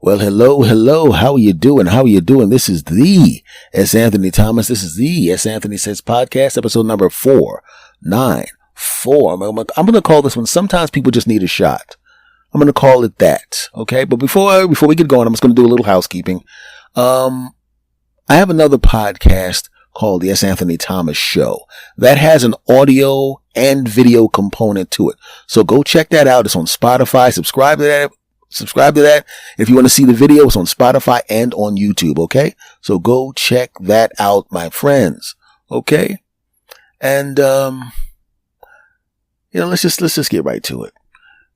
Well, hello. How are you doing? This is the S. Anthony Thomas. This is the S. Anthony Says podcast, episode number 494. I'm going to call this one, Sometimes People Just Need a Shot. I'm going to call it that. Okay. But before we get going, I'm just going to do a little housekeeping. I have another podcast called the S. Anthony Thomas Show that has an audio and video component to it. So go check that out. It's on Spotify. Subscribe to that. If you want to see the video, it's on Spotify and on YouTube. Okay. So go check that out, my friends. Okay. And, let's just get right to it.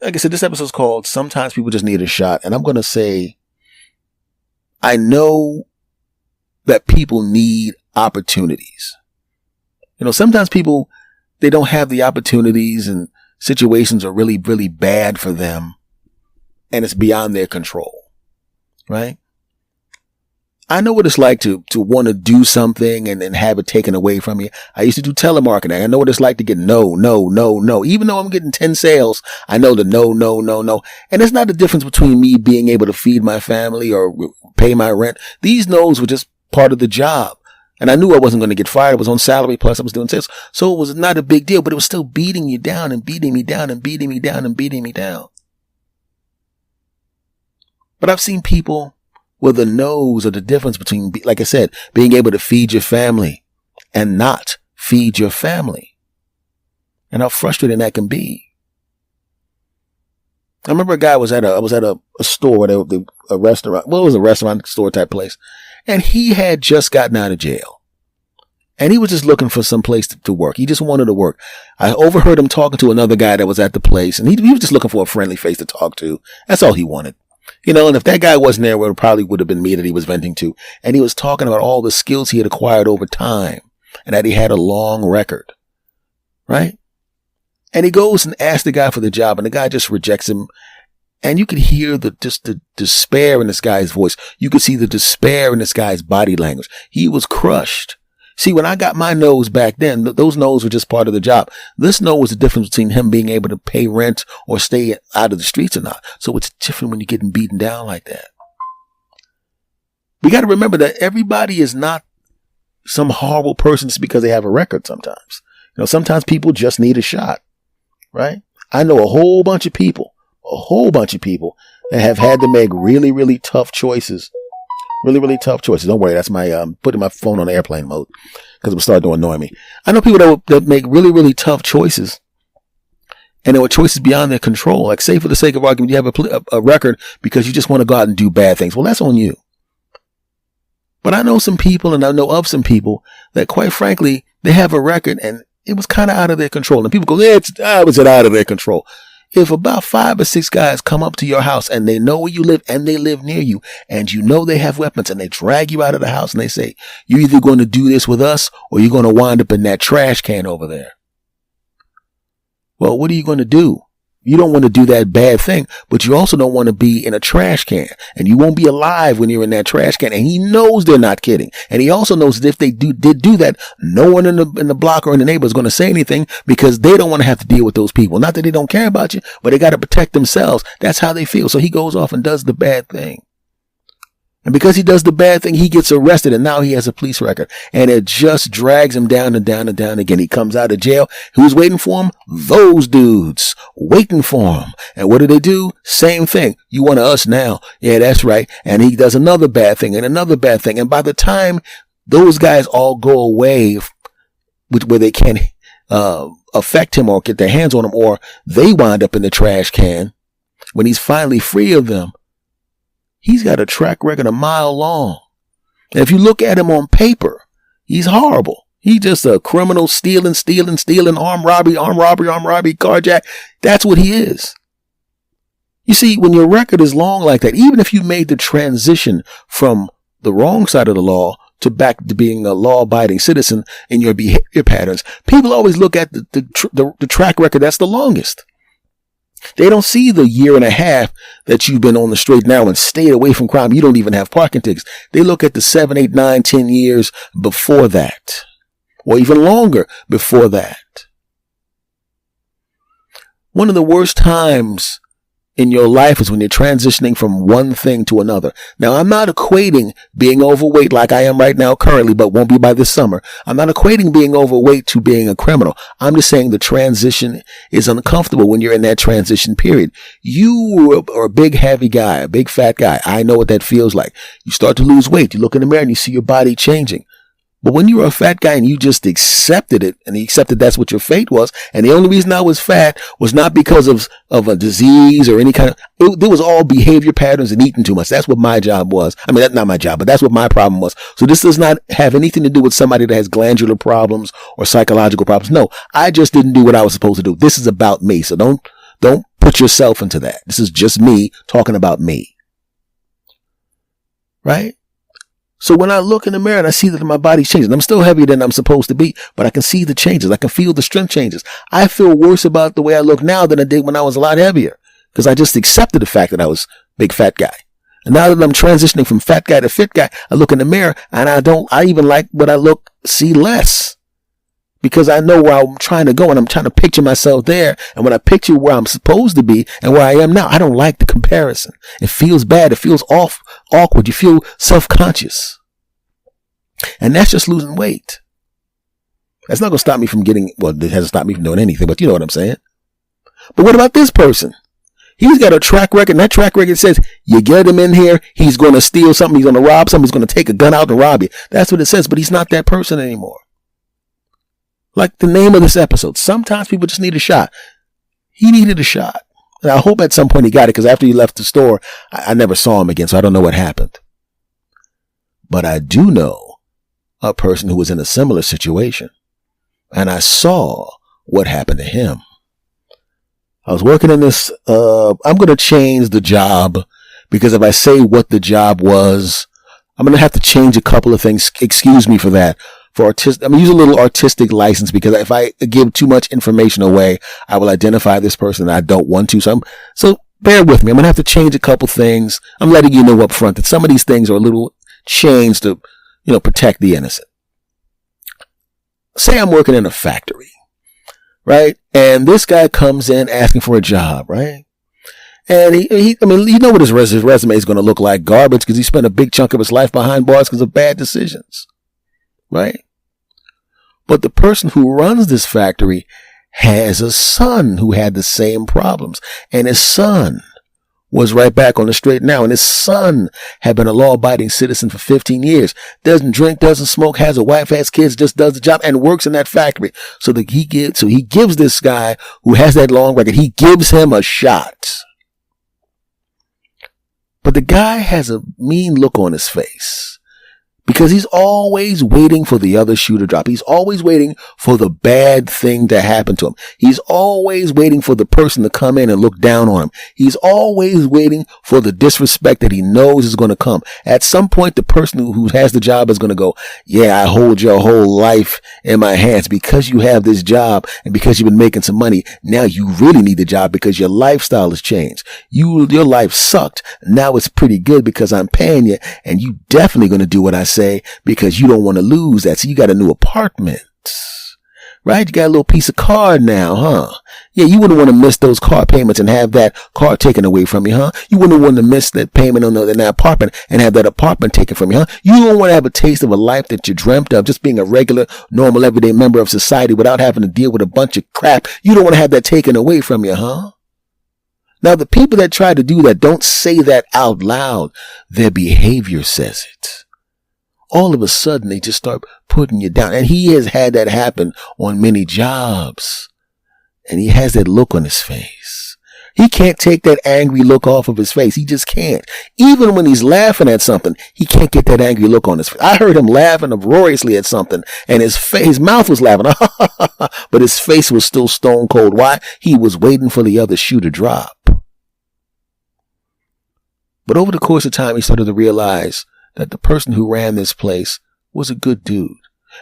Like I said, this episode is called Sometimes People Just Need a Shot. And I'm going to say, I know that people need opportunities. Sometimes people, they don't have the opportunities and situations are really, really bad for them. And it's beyond their control, right? I know what it's like to want to do something and then have it taken away from you. I used to do telemarketing. I know what it's like to get no. Even though I'm getting 10 sales, I know the no. And it's not the difference between me being able to feed my family or pay my rent. These no's were just part of the job. And I knew I wasn't going to get fired. I was on salary, plus I was doing sales. So it was not a big deal, but it was still beating you down and beating me down and beating me down and beating me down. But I've seen people where the no's are the difference between, like I said, being able to feed your family and not feed your family. And how frustrating that can be. I remember a guy was at a store, a restaurant. Well, it was a restaurant store type place. And he had just gotten out of jail. And he was just looking for some place to work. He just wanted to work. I overheard him talking to another guy that was at the place. And he was just looking for a friendly face to talk to. That's all he wanted. And if that guy wasn't there, it probably would have been me that he was venting to. And he was talking about all the skills he had acquired over time and that he had a long record. Right? And he goes and asks the guy for the job and the guy just rejects him. And you could hear the despair in this guy's voice. You could see the despair in this guy's body language. He was crushed. See, when I got my no's back then, those no's were just part of the job. This no was the difference between him being able to pay rent or stay out of the streets or not. So it's different when you're getting beaten down like that. We got to remember that everybody is not some horrible person just because they have a record sometimes. Sometimes people just need a shot, right? I know a whole bunch of people that have had to make really, really tough choices. Really, really tough choices. Don't worry. That's my, putting my phone on airplane mode because it would start to annoy me. I know people that make really, really tough choices and there were choices beyond their control. Like say for the sake of argument, you have a record because you just want to go out and do bad things. Well, that's on you. But I know some people and I know of some people that quite frankly, they have a record and it was kind of out of their control. And people go, was it out of their control? If about 5 or 6 guys come up to your house and they know where you live and they live near you and they have weapons and they drag you out of the house and they say, you're either going to do this with us or you're going to wind up in that trash can over there. Well, what are you going to do? You don't want to do that bad thing, but you also don't want to be in a trash can and you won't be alive when you're in that trash can. And he knows they're not kidding. And he also knows that if they did do that, no one in the block or in the neighborhood is going to say anything because they don't want to have to deal with those people. Not that they don't care about you, but they got to protect themselves. That's how they feel. So he goes off and does the bad thing. And because he does the bad thing, he gets arrested and now he has a police record and it just drags him down and down and down again. He comes out of jail. Who's waiting for him? Those dudes waiting for him. And what do they do? Same thing. You want us now. Yeah, that's right. And he does another bad thing and another bad thing. And by the time those guys all go away where they can't affect him or get their hands on him or they wind up in the trash can, when he's finally free of them, he's got a track record a mile long. And if you look at him on paper, he's horrible. He's just a criminal stealing, armed robbery, carjack. That's what he is. You see, when your record is long like that, even if you made the transition from the wrong side of the law to back to being a law-abiding citizen in your behavior patterns, people always look at the track record that's the longest. They don't see the year and a half that you've been on the straight now and stayed away from crime. You don't even have parking tickets. They look at the 7, 8, 9, 10 years before that, or even longer before that. One of the worst times in your life is when you're transitioning from one thing to another. Now, I'm not equating being overweight like I am right now currently, but won't be by this summer. I'm not equating being overweight to being a criminal. I'm just saying the transition is uncomfortable when you're in that transition period. You are a big, heavy guy, a big, fat guy. I know what that feels like. You start to lose weight. You look in the mirror and you see your body changing. But when you were a fat guy and you just accepted it, and you accepted that's what your fate was, and the only reason I was fat was not because of a disease or any kind of, there was all behavior patterns and eating too much. That's what my job was. I mean, that's not my job, but that's what my problem was. So this does not have anything to do with somebody that has glandular problems or psychological problems. No, I just didn't do what I was supposed to do. This is about me. So don't put yourself into that. This is just me talking about me. Right? So when I look in the mirror and I see that my body's changing, I'm still heavier than I'm supposed to be, but I can see the changes. I can feel the strength changes. I feel worse about the way I look now than I did when I was a lot heavier, because I just accepted the fact that I was a big fat guy. And now that I'm transitioning from fat guy to fit guy, I look in the mirror and I even like what I see less, because I know where I'm trying to go and I'm trying to picture myself there. And when I picture where I'm supposed to be and where I am now, I don't like the comparison. It feels bad. It feels awkward. You feel self-conscious. And that's just losing weight. That's not going to stop me from it hasn't stopped me from doing anything, but you know what I'm saying. But what about this person? He's got a track record, and that track record says you get him in here, he's going to steal something, he's going to rob something, he's going to take a gun out and rob you. That's what it says, but he's not that person anymore. Like the name of this episode, sometimes people just need a shot. He needed a shot. And I hope at some point he got it, because after he left the store, I never saw him again, so I don't know what happened. But I do know a person who was in a similar situation, and I saw what happened to him. I was working in this, I'm going to change the job, because if I say what the job was, I'm going to have to change a couple of things. Excuse me for that. I'm going to use a little artistic license, because if I give too much information away, I will identify this person and I don't want to. So bear with me. I'm going to have to change a couple things. I'm letting you know up front that some of these things are a little changed to, protect the innocent. Say I'm working in a factory, right? And this guy comes in asking for a job, right? And you know what his resume is going to look like, garbage, because he spent a big chunk of his life behind bars because of bad decisions, right? But the person who runs this factory has a son who had the same problems, and his son was right back on the straight now. And his son had been a law-abiding citizen for 15 years, doesn't drink, doesn't smoke, has a wife, has kids, just does the job and works in that factory. So he gives this guy who has that long record, he gives him a shot. But the guy has a mean look on his face, because he's always waiting for the other shoe to drop. He's always waiting for the bad thing to happen to him. He's always waiting for the person to come in and look down on him. He's always waiting for the disrespect that he knows is going to come. At some point, the person who has the job is going to go, yeah, I hold your whole life in my hands because you have this job and because you've been making some money. Now you really need the job because your lifestyle has changed. Your life sucked. Now it's pretty good because I'm paying you, and you definitely going to do what I say, because you don't want to lose that. So you got a new apartment, right? You got a little piece of car now, huh? Yeah, you wouldn't want to miss those car payments and have that car taken away from you, huh? You wouldn't want to miss that payment on that apartment and have that apartment taken from you, huh? You don't want to have a taste of a life that you dreamt of, just being a regular, normal, everyday member of society without having to deal with a bunch of crap. You don't want to have that taken away from you, huh? Now, the people that try to do that don't say that out loud. Their behavior says it. All of a sudden, they just start putting you down. And he has had that happen on many jobs. And he has that look on his face. He can't take that angry look off of his face. He just can't. Even when he's laughing at something, he can't get that angry look on his face. I heard him laughing uproariously at something, and his mouth was laughing, but his face was still stone cold. Why? He was waiting for the other shoe to drop. But over the course of time, he started to realize that the person who ran this place was a good dude.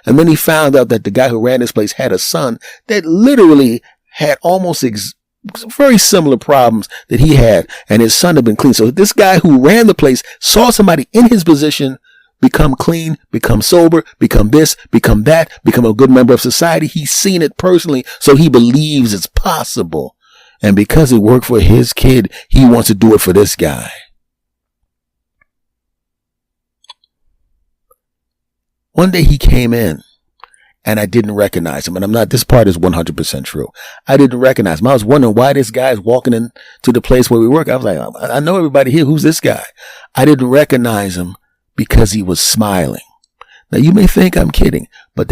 And then he found out that the guy who ran this place had a son that literally had almost very similar problems that he had, and his son had been clean. So this guy who ran the place saw somebody in his position become clean, become sober, become this, become that, become a good member of society. He's seen it personally, so he believes it's possible. And because it worked for his kid, he wants to do it for this guy. One day he came in and I didn't recognize him. And this part is 100% true. I didn't recognize him. I was wondering why this guy is walking into the place where we work. I was like, I know everybody here. Who's this guy? I didn't recognize him because he was smiling. Now you may think I'm kidding, but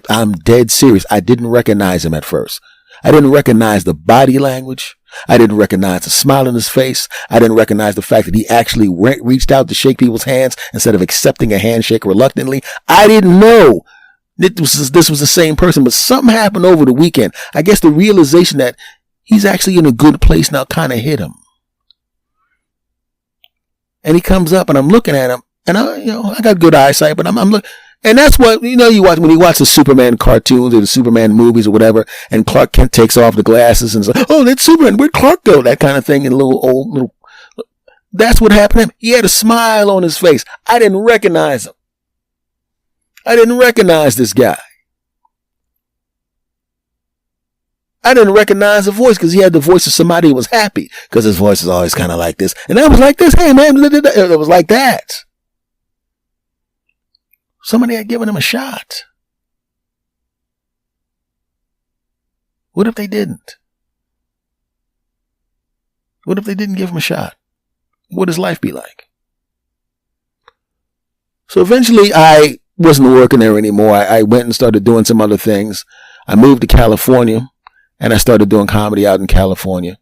I'm dead serious. I didn't recognize him at first. I didn't recognize the body language. I didn't recognize the smile on his face. I didn't recognize the fact that he actually reached out to shake people's hands instead of accepting a handshake reluctantly. I didn't know this was the same person, but something happened over the weekend. I guess the realization that he's actually in a good place now kind of hit him. And he comes up and I'm looking at him and I got good eyesight, but I'm looking. And that's what, you when you watch the Superman cartoons or the Superman movies or whatever, and Clark Kent takes off the glasses and says, oh, that's Superman, where'd Clark go? That kind of thing. And that's what happened to him. He had a smile on his face. I didn't recognize him. I didn't recognize this guy. I didn't recognize the voice because he had the voice of somebody who was happy, because his voice is always kind of like this. And I was like this. Hey, man, it was like that. Somebody had given him a shot. What if they didn't? What if they didn't give him a shot? What does life be like? So eventually I wasn't working there anymore. I went and started doing some other things. I moved to California and I started doing comedy out in California.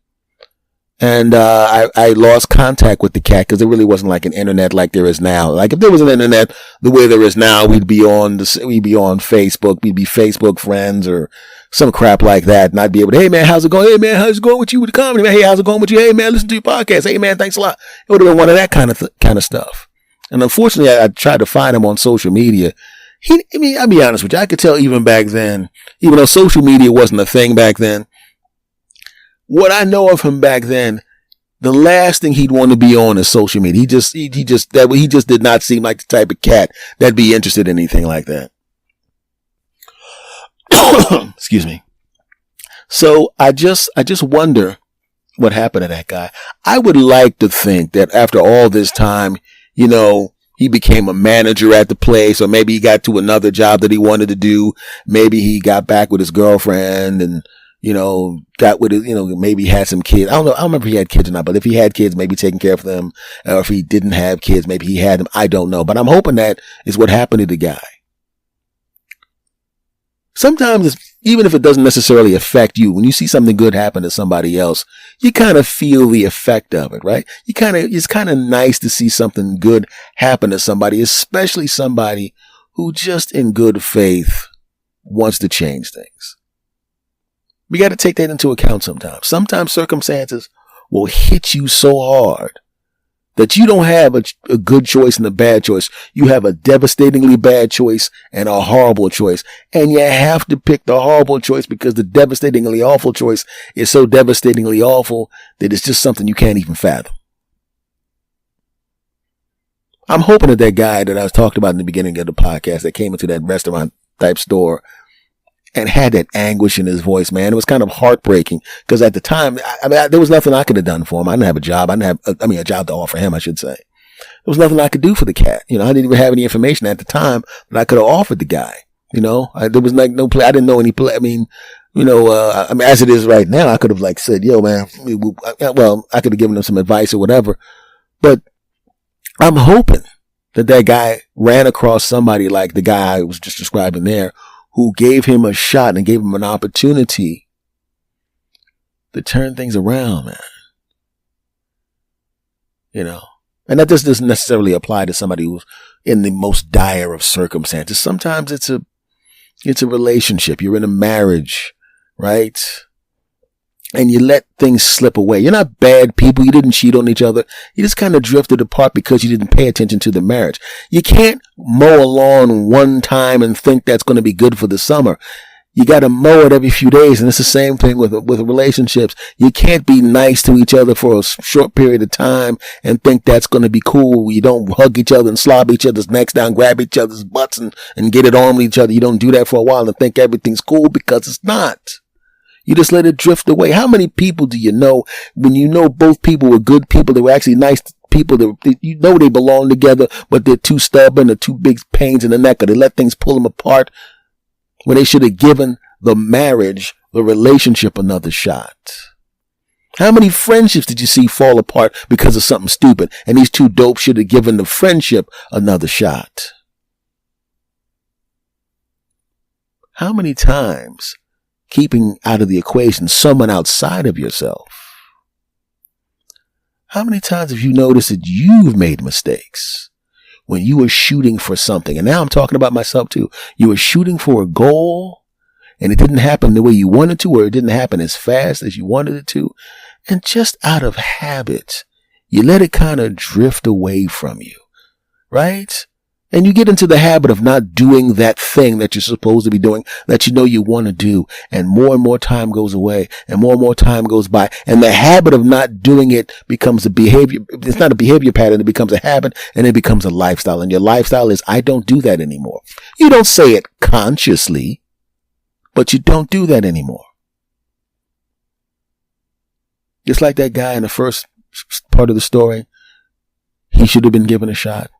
And I lost contact with the cat because there really wasn't like an internet like there is now. Like if there was an internet the way there is now, we'd be on Facebook, we'd be Facebook friends or some crap like that. And I'd be able to, hey man, how's it going? Hey man, how's it going with you with the comedy? Man, hey, how's it going with you? Hey man, listen to your podcast. Hey man, thanks a lot. It would have been one of that kind of stuff. And unfortunately, I tried to find him on social media. I'll be honest with you. I could tell even back then, even though social media wasn't a thing back then, what I know of him back then, the last thing he'd want to be on is social media. He just did not seem like the type of cat that'd be interested in anything like that. Excuse me. So I just wonder what happened to that guy. I would like to think that after all this time, he became a manager at the place, or maybe he got to another job that he wanted to do. Maybe he got back with his girlfriend and, got with it, maybe had some kids. I don't know. I don't remember if he had kids or not, but if he had kids, maybe taking care of them. Or if he didn't have kids, maybe he had them. I don't know, but I'm hoping that is what happened to the guy. Sometimes, even if it doesn't necessarily affect you, when you see something good happen to somebody else, you kind of feel the effect of it, right? It's kind of nice to see something good happen to somebody, especially somebody who just in good faith wants to change things. We got to take that into account sometimes. Sometimes circumstances will hit you so hard that you don't have a good choice and a bad choice. You have a devastatingly bad choice and a horrible choice. And you have to pick the horrible choice because the devastatingly awful choice is so devastatingly awful that it's just something you can't even fathom. I'm hoping that guy that I was talking about in the beginning of the podcast that came into that restaurant type store and had that anguish in his voice, man. It was kind of heartbreaking because at the time, there was nothing I could have done for him. I didn't have a job. A job to offer him, I should say. There was nothing I could do for the cat. I didn't even have any information at the time that I could have offered the guy. There was like no play. I didn't know any play. As it is right now, I could have said, yo, man, I could have given him some advice or whatever. But I'm hoping that guy ran across somebody like the guy I was just describing there, who gave him a shot and gave him an opportunity to turn things around, man. And that just doesn't necessarily apply to somebody who's in the most dire of circumstances. Sometimes it's a relationship. You're in a marriage, right? And you let things slip away. You're not bad people. You didn't cheat on each other. You just kind of drifted apart because you didn't pay attention to the marriage. You can't mow a lawn one time and think that's going to be good for the summer. You got to mow it every few days. And it's the same thing with relationships. You can't be nice to each other for a short period of time and think that's going to be cool. You don't hug each other and slob each other's necks down, grab each other's butts and get it on with each other. You don't do that for a while and think everything's cool because it's not. You just let it drift away. How many people do you know when you know both people were good people, they were actually nice people, you know they belong together, but they're too stubborn or too big pains in the neck, or they let things pull them apart when they should have given the marriage, the relationship, another shot? How many friendships did you see fall apart because of something stupid? And these two dopes should have given the friendship another shot. How many times, keeping out of the equation someone outside of yourself, how many times have you noticed that you've made mistakes when you were shooting for something? And now I'm talking about myself too. You were shooting for a goal and it didn't happen the way you wanted to, or it didn't happen as fast as you wanted it to. And just out of habit, you let it kind of drift away from you, right? And you get into the habit of not doing that thing that you're supposed to be doing, that you know you want to do. And more time goes away, and more time goes by. And the habit of not doing it becomes a behavior. It's not a behavior pattern. It becomes a habit, and it becomes a lifestyle. And your lifestyle is, I don't do that anymore. You don't say it consciously, but you don't do that anymore. Just like that guy in the first part of the story, he should have been given a shot.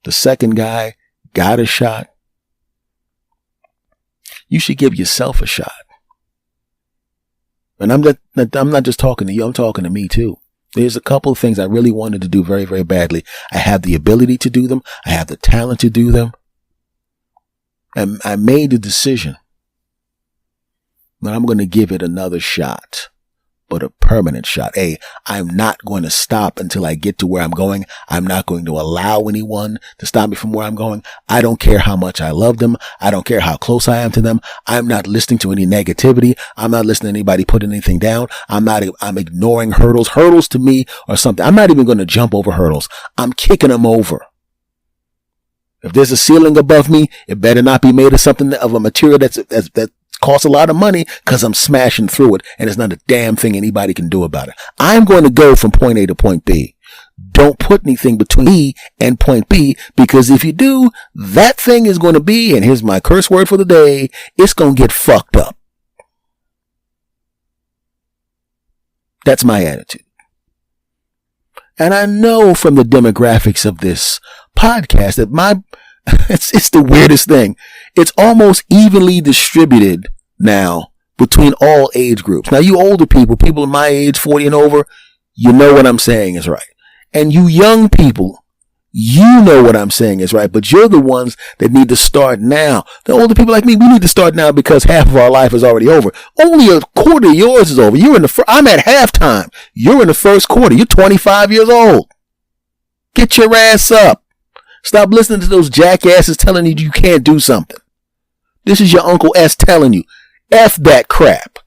The second guy got a shot. You should give yourself a shot. And I'm not just talking to you, I'm talking to me too. There's a couple of things I really wanted to do very, very badly. I have the ability to do them. I have the talent to do them. And I made the decision that I'm going to give it another shot. But a permanent shot. I'm not going to stop until I get to where I'm going. I'm not going to allow anyone to stop me from where I'm going. I don't care how much I love them. I don't care how close I am to them. I'm not listening to any negativity. I'm not listening to anybody putting anything down. I'm ignoring hurdles. Hurdles to me are something. I'm not even going to jump over hurdles. I'm kicking them over. If there's a ceiling above me, it better not be made of something of a material that costs a lot of money, because I'm smashing through it, and there's not a damn thing anybody can do about it. I'm going to go from point A to point B. Don't put anything between me and point B, because if you do, that thing is going to be, and here's my curse word for the day, it's going to get fucked up. That's my attitude. And I know from the demographics of this podcast that it's the weirdest thing. It's almost evenly distributed now between all age groups. Now, you older people in my age, 40 and over, you know what I'm saying is right. And you young people, you know what I'm saying is right, but you're the ones that need to start now. The older people like me, we need to start now because half of our life is already over. Only a quarter of yours is over. I'm at halftime. You're in the first quarter. You're 25 years old. Get your ass up. Stop listening to those jackasses telling you can't do something. This is your Uncle S telling you, F that crap.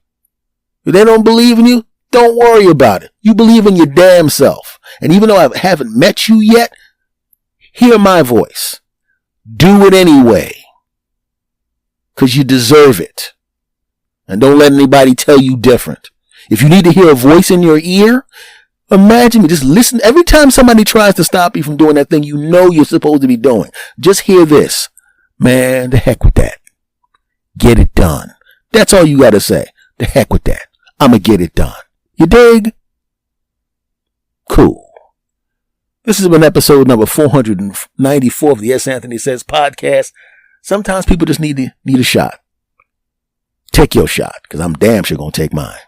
If they don't believe in you, don't worry about it. You believe in your damn self. And even though I haven't met you yet, hear my voice. Do it anyway. Because you deserve it. And don't let anybody tell you different. If you need to hear a voice in your ear, imagine me. Just listen. Every time somebody tries to stop you from doing that thing you know you're supposed to be doing, just hear this. Man, the heck with that. Get it done. That's all you got to say. The heck with that. I'm going to get it done. You dig? Cool. This has been episode number 494 of the S. Anthony Says podcast. Sometimes people just need a shot. Take your shot, because I'm damn sure going to take mine.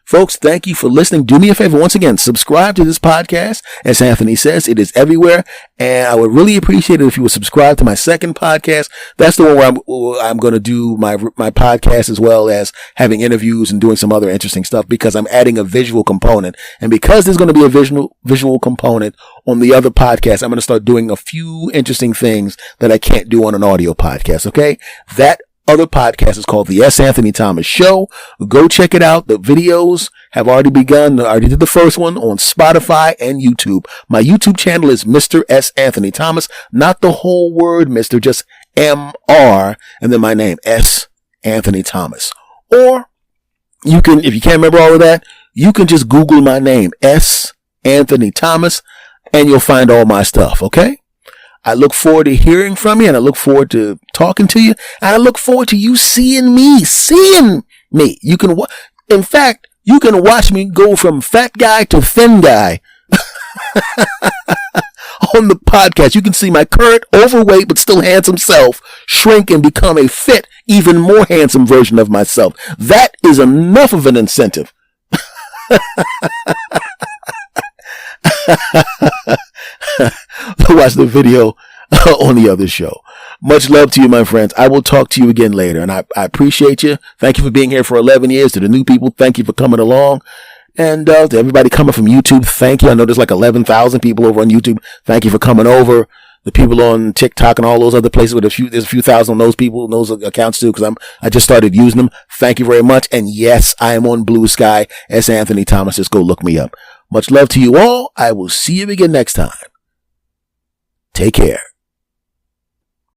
Folks, thank you for listening. Do me a favor. Once again, subscribe to this podcast. As Anthony says, it is everywhere. And I would really appreciate it if you would subscribe to my second podcast. That's the one where I'm going to do my podcast, as well as having interviews and doing some other interesting stuff, because I'm adding a visual component. And because there's going to be a visual component on the other podcast, I'm going to start doing a few interesting things that I can't do on an audio podcast. Okay. That other podcast is called The S. Anthony Thomas Show. Go check it out. The videos have already begun. I already did the first one on Spotify and YouTube. My YouTube channel is Mr. S. Anthony Thomas. Not the whole word Mr., just M-R, and then my name, S. Anthony Thomas. Or you can, if you can't remember all of that, you can just Google my name, S. Anthony Thomas, and you'll find all my stuff, okay? I look forward to hearing from you, and I look forward to talking to you, and I look forward to you seeing Me. In fact, you can watch me go from fat guy to thin guy on the podcast. You can see my current overweight but still handsome self shrink and become a fit, even more handsome version of myself. That is enough of an incentive. Watch the video on the other show. Much love to you, my friends. I will talk to you again later, and I appreciate you. Thank you for being here for 11 years. To the new people, thank you for coming along. And to everybody coming from YouTube, thank you. I know there's like 11,000 people over on YouTube. Thank you for coming over. The people on TikTok and all those other places there's a few thousand on those people, those accounts too, because I just started using them. Thank you very much. And yes, I am on Blue Sky. S. Anthony Thomas. Just go look me up. Much love to you all. I will see you again next time. Take care.